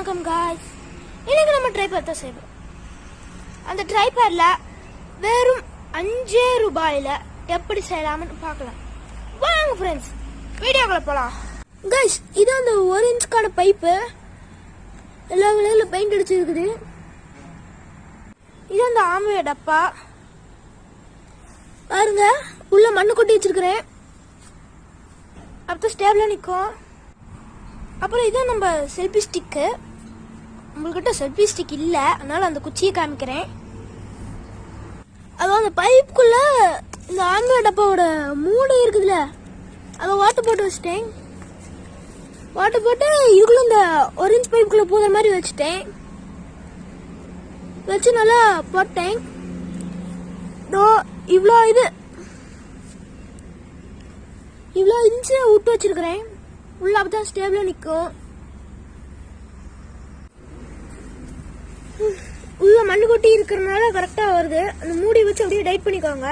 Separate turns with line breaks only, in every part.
வணக்கம் காய்ஸ். இன்னைக்கு நம்ம ட்ரைபேட் தான் செய்வோம். அந்த ட்ரைபேட்ல வெறும் 5 ரூபாயில எப்படி செய்யலாம்னு பார்க்கலாம். வாங்க ஃப்ரெண்ட்ஸ், வீடியோக்குள்ள போலாம். காய்ஸ், இது அந்த 1 இன்ச்சுக்கான பைப்பு. எல்லா கலர்ல பெயிண்ட் அடிச்சிருக்குது. இது அந்த ஆமைய டப்பா பாருங்க, உள்ள மண்ணு கொட்டி வச்சிருக்கிறேன். அப்போ ஸ்டேபிளா நிற்கும். அப்புறம் இதான் நம்ம செல்ஃபி ஸ்டிக்கு. உங்கள்கிட்ட செல்ஃபி ஸ்டிக் இல்லை, அதனால அந்த குச்சியை காமிக்கிறேன். அதாவது அந்த பைப்புக்குள்ள இந்த ஆம்பளை டப்பாவோட மூடி இருக்குதுல்ல, அதை வாட்டர் போட்டு வச்சுட்டேன். வாட்டர் போட்டு இதுக்குள்ள இந்த ஒரேஞ்ச் பைப்புக்குள்ள போகிற மாதிரி வச்சுட்டேன். வச்சு நல்லா போட்டேன். இவ்வளோ இன்ச்சு விட்டு வச்சிருக்கிறேன். உள்ள அப்பதான் ஸ்டேபிளா நிற்கும். உள்ள மண்ணு கொட்டி இருக்கிறதுனால கரெக்டா வருது. அந்த மூடி வச்சு அப்படியே டைட் பண்ணிக்கோங்க.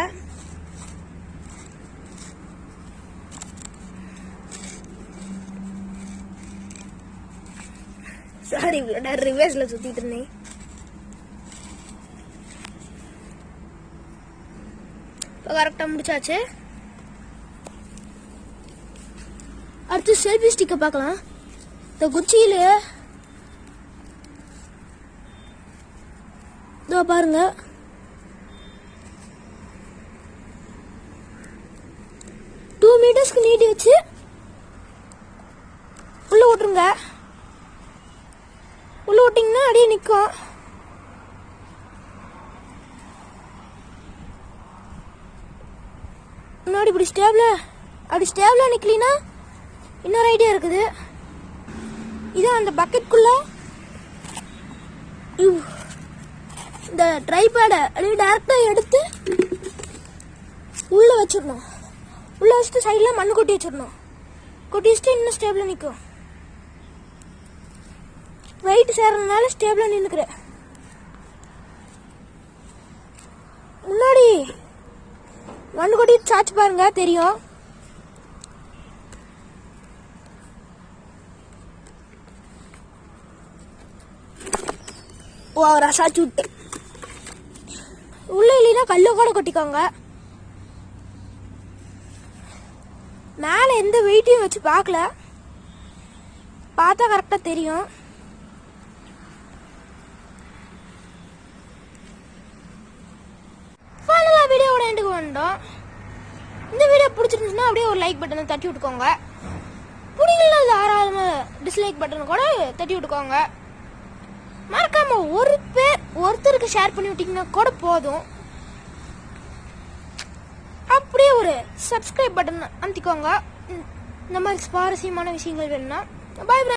சாரி, ரிவர்ஸ்ல சுத்திட்டு இருந்தேன். இப்போ கரெக்டா முடிச்சாச்சு. அடுத்து செல்ஃபி ஸ்டிக்கை பார்க்கலாம். இந்த குச்சியில இதோ பாருங்க, டூ மீட்டர்ஸ்க்கு நீட்டி வச்சு உள்ள விட்டுருங்க. உள்ள விட்டிங்கன்னா அப்படியே நிற்கும். முன்னாடி இப்படி ஸ்டேபிளா நிக்கலினா இன்னொரு ஐடியா இருக்குது. இது அந்த பக்கெட்குள்ள இந்த ட்ரைபேடை அப்படியே டைரக்டா எடுத்து உள்ள வச்சிடணும். உள்ள வச்சுட்டு சைட்ல மண்ணு கொட்டி வச்சிடணும். கொட்டி வச்சுட்டு இன்னும் ஸ்டேபிளா நிற்கும். வெயிட் சேர்றதுனால ஸ்டேபிளா நின்னுக்கிறேன். முன்னாடி மண்ணு கொட்டி சாச்சு பாருங்க, தெரியும். ரசாச்சு விட்டு உள்ள இல்லைன்னா கல்லு கூட கொட்டிக்கோங்க. மேல எந்த வெயிட்டையும் வச்சு பார்க்கல, பார்த்தா கரெக்டா தெரியும். ஃபைனலா வீடியோவோட எண்டுக்கு வந்துட்டோம். இந்த வீடியோ பிடிச்சிருந்துச்சுன்னா அப்படியே ஒரு லைக் பட்டனை தட்டி விட்டுக்கோங்க. பிடிக்கல தாராளமா டிஸ்லைக் பட்டனை கூட தட்டி விட்டுக்கோங்க. மறக்காம ஒருத்தருக்கு ஷேர் பண்ணி விட்டீங்கன்னா கூட போதும். அப்படியே ஒரு சப்ஸ்கிரைப் பட்டன் அமுத்திக்கோங்க. இந்த மாதிரி சுவாரஸ்யமான விஷயங்கள் வேணும்னா. பாய்.